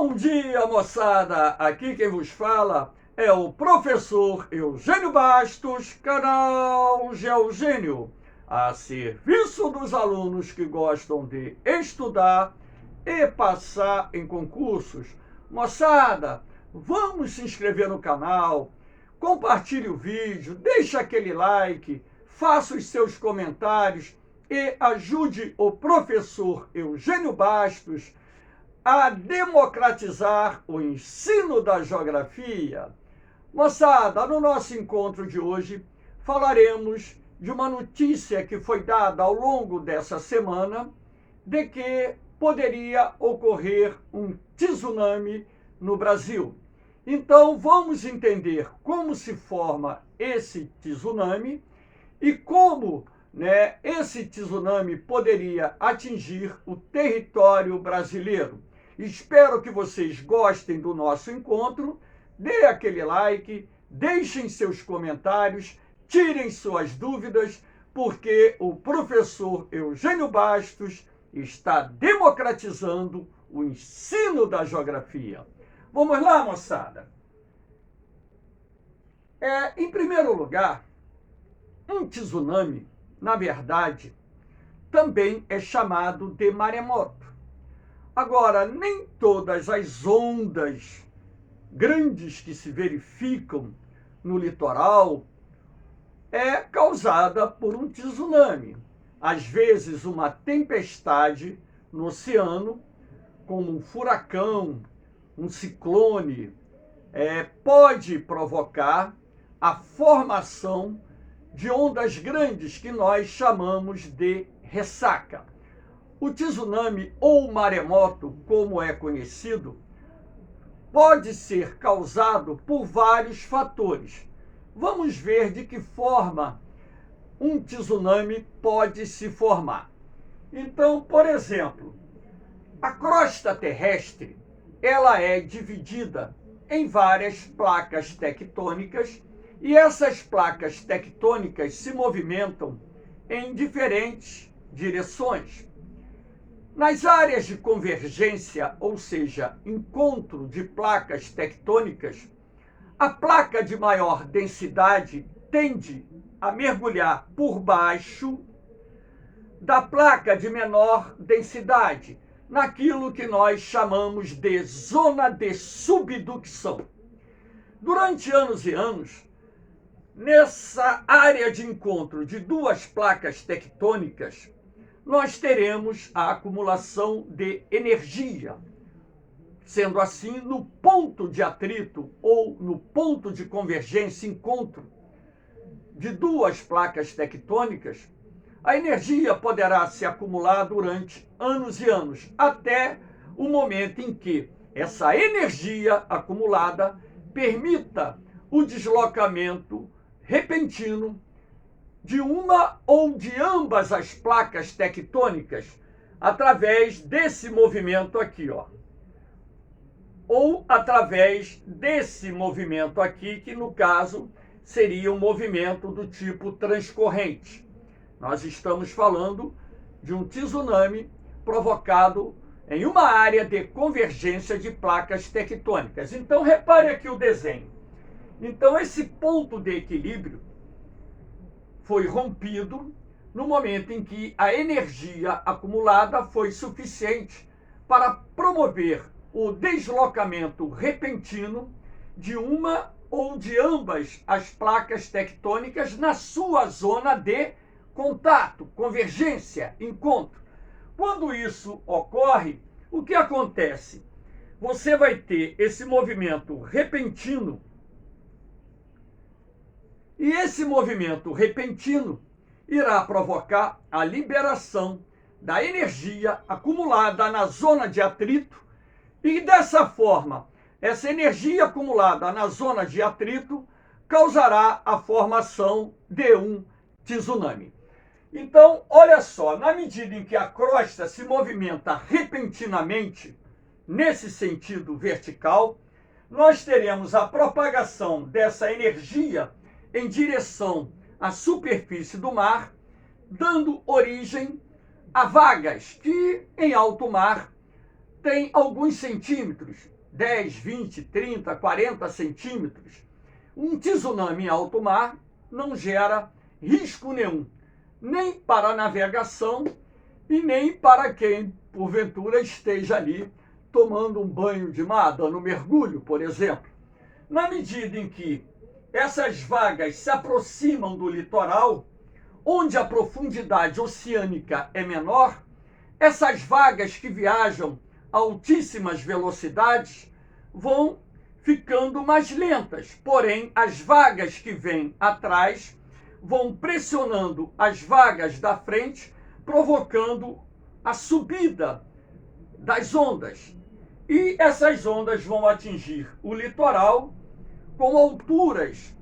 Bom dia, moçada! Aqui quem vos fala é o professor Eugênio Bastos, canal Geogênio, a serviço dos alunos que gostam de estudar e passar em concursos. Moçada, vamos se inscrever no canal, compartilhe o vídeo, deixe aquele like, faça os seus comentários e ajude o professor Eugênio Bastos a democratizar o ensino da geografia. Moçada, no nosso encontro de hoje, falaremos de uma notícia que foi dada ao longo dessa semana de que poderia ocorrer um tsunami no Brasil. Então, vamos entender como se forma esse tsunami e como esse tsunami poderia atingir o território brasileiro. Espero que vocês gostem do nosso encontro, dê aquele like, deixem seus comentários, tirem suas dúvidas, porque o professor Eugênio Bastos está democratizando o ensino da geografia. Vamos lá, moçada? Em primeiro lugar, um tsunami, na verdade, também é chamado de maremoto. Agora, nem todas as ondas grandes que se verificam no litoral é causada por um tsunami. Às vezes, uma tempestade no oceano, como um furacão, um ciclone, pode provocar a formação de ondas grandes que nós chamamos de ressaca. O tsunami ou maremoto, como é conhecido, pode ser causado por vários fatores. Vamos ver de que forma um tsunami pode se formar. Então, por exemplo, a crosta terrestre, ela é dividida em várias placas tectônicas e essas placas tectônicas se movimentam em diferentes direções. Nas áreas de convergência, ou seja, encontro de placas tectônicas, a placa de maior densidade tende a mergulhar por baixo da placa de menor densidade, naquilo que nós chamamos de zona de subducção. Durante anos e anos, nessa área de encontro de duas placas tectônicas, nós teremos a acumulação de energia. Sendo assim, no ponto de atrito ou no ponto de convergência, encontro de duas placas tectônicas, a energia poderá se acumular durante anos e anos, até o momento em que essa energia acumulada permita o deslocamento repentino de uma ou de ambas as placas tectônicas através desse movimento aqui, ó. Ou através desse movimento aqui, que no caso seria um movimento do tipo transcorrente. Nós estamos falando de um tsunami provocado em uma área de convergência de placas tectônicas. Então, repare aqui o desenho. Então, esse ponto de equilíbrio foi rompido no momento em que a energia acumulada foi suficiente para promover o deslocamento repentino de uma ou de ambas as placas tectônicas na sua zona de contato, convergência, encontro. Quando isso ocorre, o que acontece? Você vai ter esse movimento repentino. E esse movimento repentino irá provocar a liberação da energia acumulada na zona de atrito e, dessa forma, essa energia acumulada na zona de atrito causará a formação de um tsunami. Então, olha só, na medida em que a crosta se movimenta repentinamente, nesse sentido vertical, nós teremos a propagação dessa energia em direção à superfície do mar, dando origem a vagas que, em alto mar, têm alguns centímetros, 10, 20, 30, 40 centímetros, um tsunami em alto mar não gera risco nenhum, nem para a navegação e nem para quem, porventura, esteja ali tomando um banho de mar, dando mergulho, por exemplo. Na medida em que essas vagas se aproximam do litoral, onde a profundidade oceânica é menor, essas vagas que viajam a altíssimas velocidades vão ficando mais lentas, porém as vagas que vêm atrás vão pressionando as vagas da frente, provocando a subida das ondas. E essas ondas vão atingir o litoral com alturas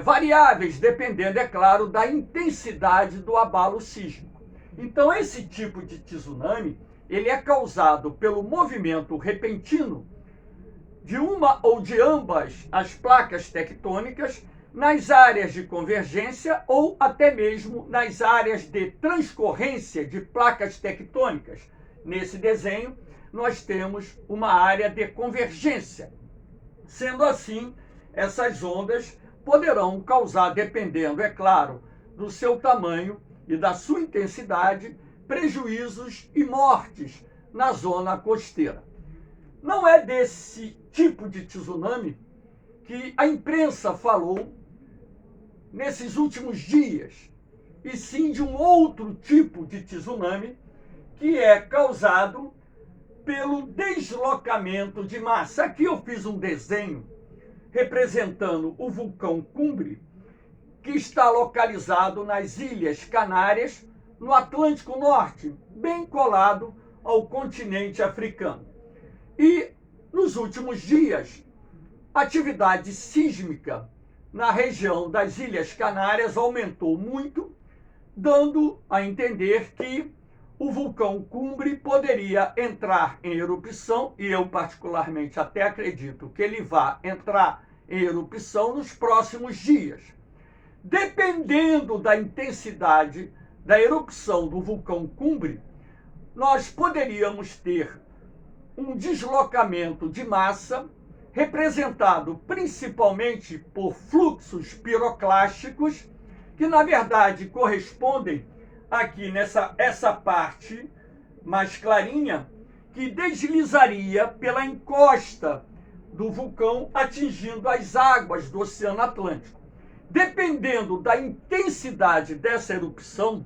variáveis, dependendo, é claro, da intensidade do abalo sísmico. Então, esse tipo de tsunami, ele é causado pelo movimento repentino de uma ou de ambas as placas tectônicas nas áreas de convergência ou até mesmo nas áreas de transcorrência de placas tectônicas. Nesse desenho, nós temos uma área de convergência. Sendo assim, essas ondas poderão causar, dependendo, é claro, do seu tamanho e da sua intensidade, prejuízos e mortes na zona costeira. Não é desse tipo de tsunami que a imprensa falou nesses últimos dias, e sim de um outro tipo de tsunami que é causado pelo deslocamento de massa. Aqui eu fiz um desenho representando o vulcão Cumbre, que está localizado nas Ilhas Canárias, no Atlântico Norte, bem colado ao continente africano. E, nos últimos dias, a atividade sísmica na região das Ilhas Canárias aumentou muito, dando a entender que o vulcão Cumbre poderia entrar em erupção, e eu particularmente até acredito que ele vá entrar em erupção nos próximos dias. Dependendo da intensidade da erupção do vulcão Cumbre, nós poderíamos ter um deslocamento de massa representado principalmente por fluxos piroclásticos, que na verdade correspondem aqui essa parte mais clarinha, que deslizaria pela encosta do vulcão, atingindo as águas do Oceano Atlântico. Dependendo da intensidade dessa erupção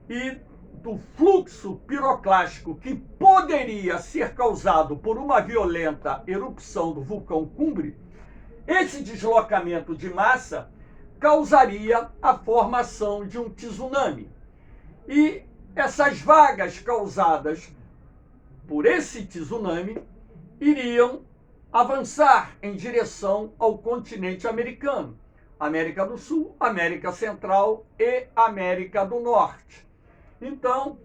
e do fluxo piroclástico que poderia ser causado por uma violenta erupção do vulcão Cumbre, esse deslocamento de massa causaria a formação de um tsunami. E essas vagas causadas por esse tsunami iriam avançar em direção ao continente americano, América do Sul, América Central e América do Norte. Então,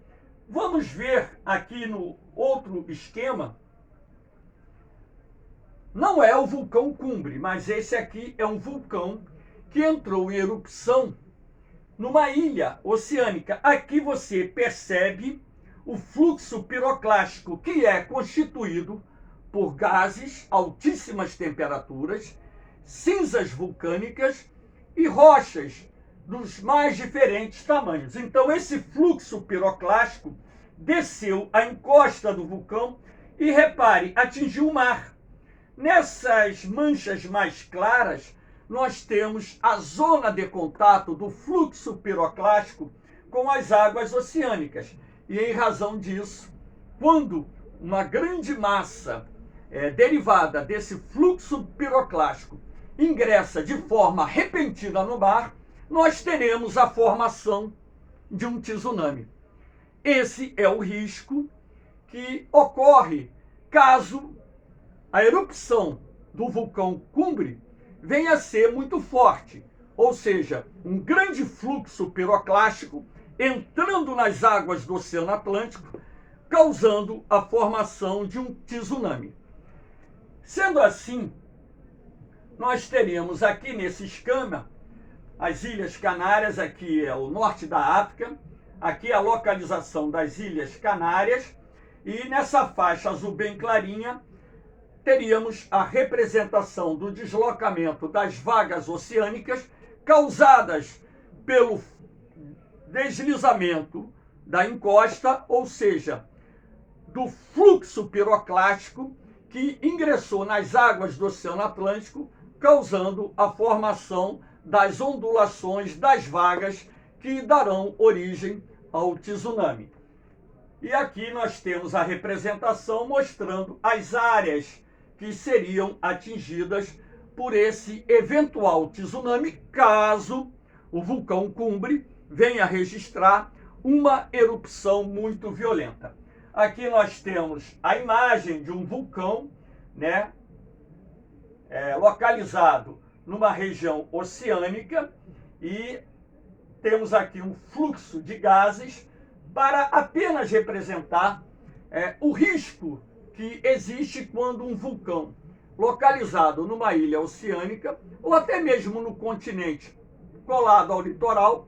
vamos ver aqui no outro esquema. Não é o vulcão Cumbre, mas esse aqui é um vulcão que entrou em erupção numa ilha oceânica. Aqui você percebe o fluxo piroclástico, que é constituído por gases, altíssimas temperaturas, cinzas vulcânicas e rochas dos mais diferentes tamanhos. Então, esse fluxo piroclástico desceu a encosta do vulcão e, repare, atingiu o mar. Nessas manchas mais claras, nós temos a zona de contato do fluxo piroclástico com as águas oceânicas. E, em razão disso, quando uma grande massa derivada desse fluxo piroclástico ingressa de forma repentina no mar, nós teremos a formação de um tsunami. Esse é o risco que ocorre caso a erupção do vulcão Cumbre venha a ser muito forte, ou seja, um grande fluxo piroclástico entrando nas águas do Oceano Atlântico, causando a formação de um tsunami. Sendo assim, nós teremos aqui nesse esquema as Ilhas Canárias. Aqui é o norte da África, aqui é a localização das Ilhas Canárias, e nessa faixa azul bem clarinha teríamos a representação do deslocamento das vagas oceânicas causadas pelo deslizamento da encosta, ou seja, do fluxo piroclástico que ingressou nas águas do Oceano Atlântico, causando a formação das ondulações das vagas que darão origem ao tsunami. E aqui nós temos a representação mostrando as áreas que seriam atingidas por esse eventual tsunami, caso o vulcão Cumbre venha registrar uma erupção muito violenta. Aqui nós temos a imagem de um vulcão, né, localizado numa região oceânica, e temos aqui um fluxo de gases para apenas representar o risco que existe quando um vulcão localizado numa ilha oceânica ou até mesmo no continente colado ao litoral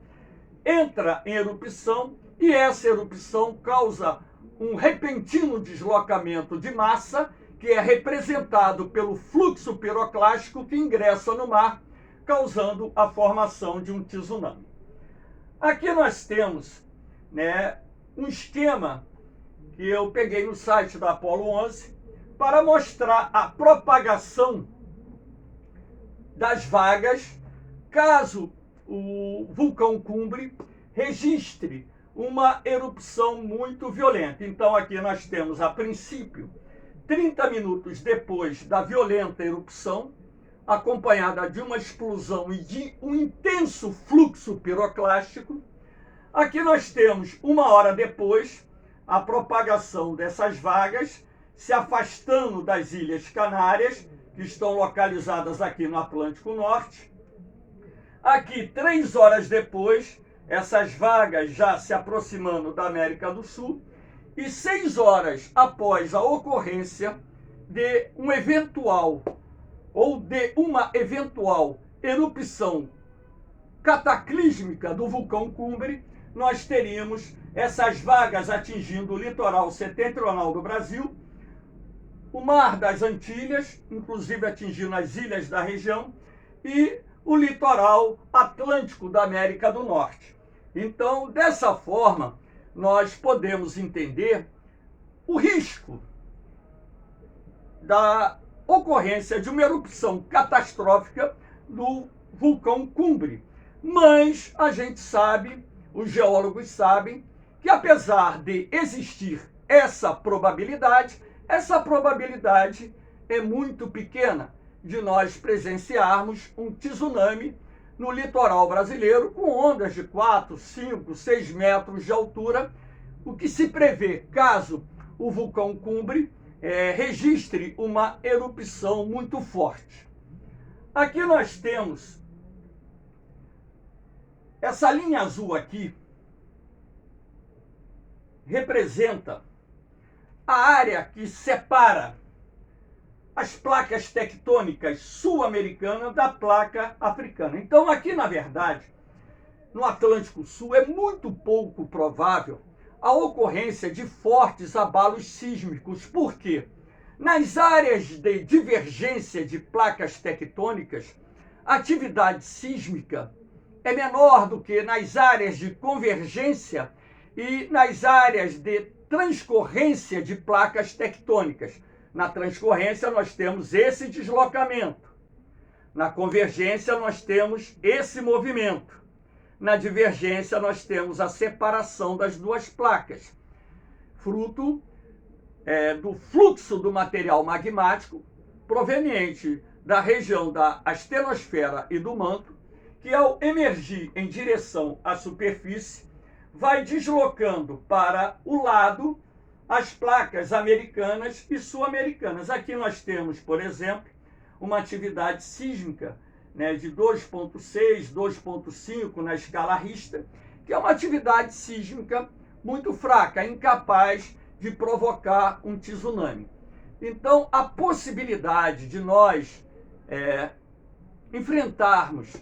entra em erupção, e essa erupção causa um repentino deslocamento de massa que é representado pelo fluxo piroclástico que ingressa no mar, causando a formação de um tsunami. Aqui nós temos, né, um esquema que eu peguei no site da Apollo 11 para mostrar a propagação das vagas caso o vulcão Cumbre registre uma erupção muito violenta. Então aqui nós temos, a princípio, 30 minutos depois da violenta erupção, acompanhada de uma explosão e de um intenso fluxo piroclástico. Aqui nós temos, uma hora depois, a propagação dessas vagas se afastando das Ilhas Canárias, que estão localizadas aqui no Atlântico Norte. Aqui, 3 horas depois, essas vagas já se aproximando da América do Sul, e 6 horas após a ocorrência de uma eventual erupção cataclísmica do vulcão Cumbre, nós teríamos essas vagas atingindo o litoral setentrional do Brasil, o Mar das Antilhas, inclusive atingindo as ilhas da região, e o litoral atlântico da América do Norte. Então, dessa forma, nós podemos entender o risco da ocorrência de uma erupção catastrófica do vulcão Cumbre. Mas a gente sabe, os geólogos sabem, que apesar de existir essa probabilidade é muito pequena de nós presenciarmos um tsunami no litoral brasileiro com ondas de 4, 5, 6 metros de altura, o que se prevê caso o vulcão Cumbre registre uma erupção muito forte. Aqui nós temos essa linha azul aqui, representa a área que separa as placas tectônicas sul-americanas da placa africana. Então, aqui, na verdade, no Atlântico Sul, é muito pouco provável a ocorrência de fortes abalos sísmicos. Por quê? Nas áreas de divergência de placas tectônicas, a atividade sísmica é menor do que nas áreas de convergência e nas áreas de transcorrência de placas tectônicas. Na transcorrência, nós temos esse deslocamento. Na convergência, nós temos esse movimento. Na divergência, nós temos a separação das duas placas, fruto do fluxo do material magmático proveniente da região da astenosfera e do manto, que ao emergir em direção à superfície, vai deslocando para o lado as placas americanas e sul-americanas. Aqui nós temos, por exemplo, uma atividade sísmica, né, de 2,6, 2,5 na escala Richter, que é uma atividade sísmica muito fraca, incapaz de provocar um tsunami. Então, a possibilidade de nós enfrentarmos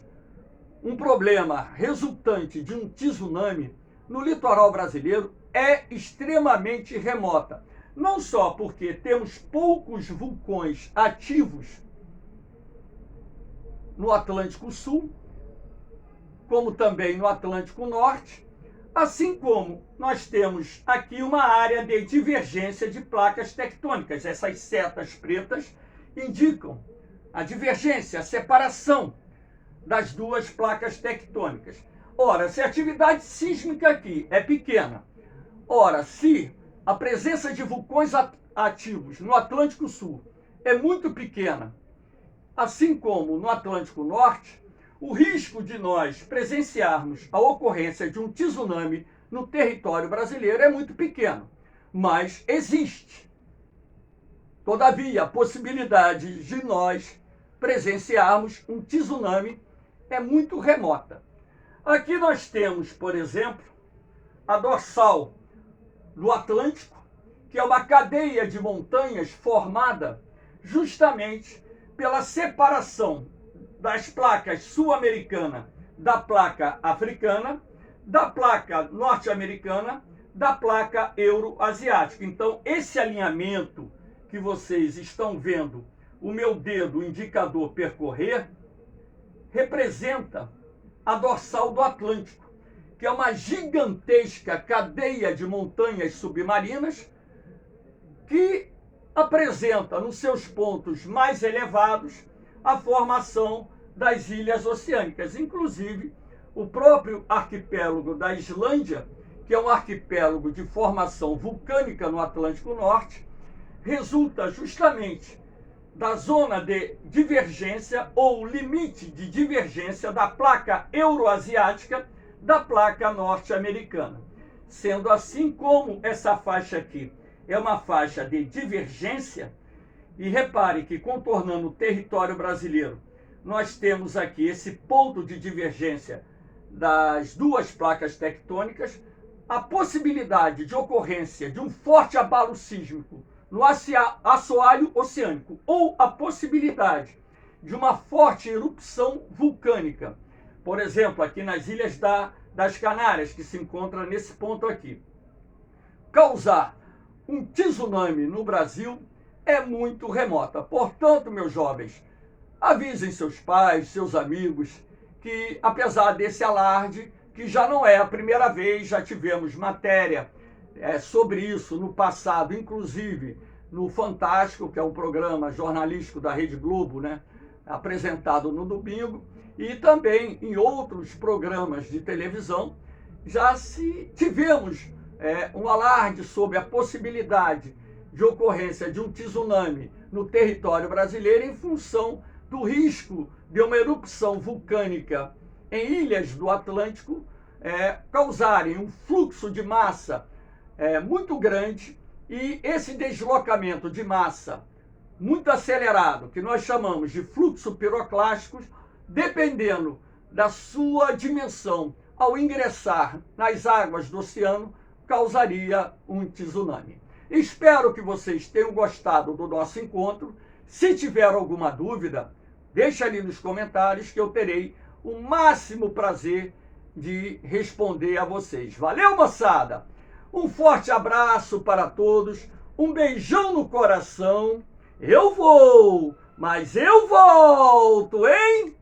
um problema resultante de um tsunami no litoral brasileiro é extremamente remota. Não só porque temos poucos vulcões ativos no Atlântico Sul, como também no Atlântico Norte, assim como nós temos aqui uma área de divergência de placas tectônicas. Essas setas pretas indicam a divergência, a separação das duas placas tectônicas. Ora, se a atividade sísmica aqui é pequena, ora, se a presença de vulcões ativos no Atlântico Sul é muito pequena, assim como no Atlântico Norte, o risco de nós presenciarmos a ocorrência de um tsunami no território brasileiro é muito pequeno, mas existe. Todavia, a possibilidade de nós presenciarmos um tsunami é muito remota. Aqui nós temos, por exemplo, a dorsal do Atlântico, que é uma cadeia de montanhas formada justamente pela separação das placas sul-americana da placa africana, da placa norte-americana, da placa euroasiática. Então, esse alinhamento que vocês estão vendo o meu dedo o indicador percorrer, representa a dorsal do Atlântico, que é uma gigantesca cadeia de montanhas submarinas que apresenta nos seus pontos mais elevados a formação das ilhas oceânicas, inclusive o próprio arquipélago da Islândia, que é um arquipélago de formação vulcânica no Atlântico Norte, resulta justamente da zona de divergência ou limite de divergência da placa euroasiática da placa norte-americana. Sendo assim, como essa faixa aqui é uma faixa de divergência, e repare que contornando o território brasileiro, nós temos aqui esse ponto de divergência das duas placas tectônicas, a possibilidade de ocorrência de um forte abalo sísmico no assoalho oceânico ou a possibilidade de uma forte erupção vulcânica, por exemplo, aqui nas Ilhas das Canárias, que se encontra nesse ponto aqui, causar um tsunami no Brasil é muito remota. Portanto, meus jovens, avisem seus pais, seus amigos, que apesar desse alarde, que já não é a primeira vez, já tivemos matéria sobre isso no passado, inclusive no Fantástico, que é um programa jornalístico da Rede Globo, né, apresentado no domingo, e também em outros programas de televisão, já tivemos um alarde sobre a possibilidade de ocorrência de um tsunami no território brasileiro em função do risco de uma erupção vulcânica em ilhas do Atlântico causarem um fluxo de massa muito grande, e esse deslocamento de massa muito acelerado, que nós chamamos de fluxo piroclástico, dependendo da sua dimensão, ao ingressar nas águas do oceano, causaria um tsunami. Espero que vocês tenham gostado do nosso encontro. Se tiver alguma dúvida, deixa ali nos comentários que eu terei o máximo prazer de responder a vocês. Valeu, moçada! Um forte abraço para todos, um beijão no coração. Eu vou, mas eu volto, hein?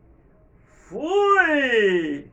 Fui!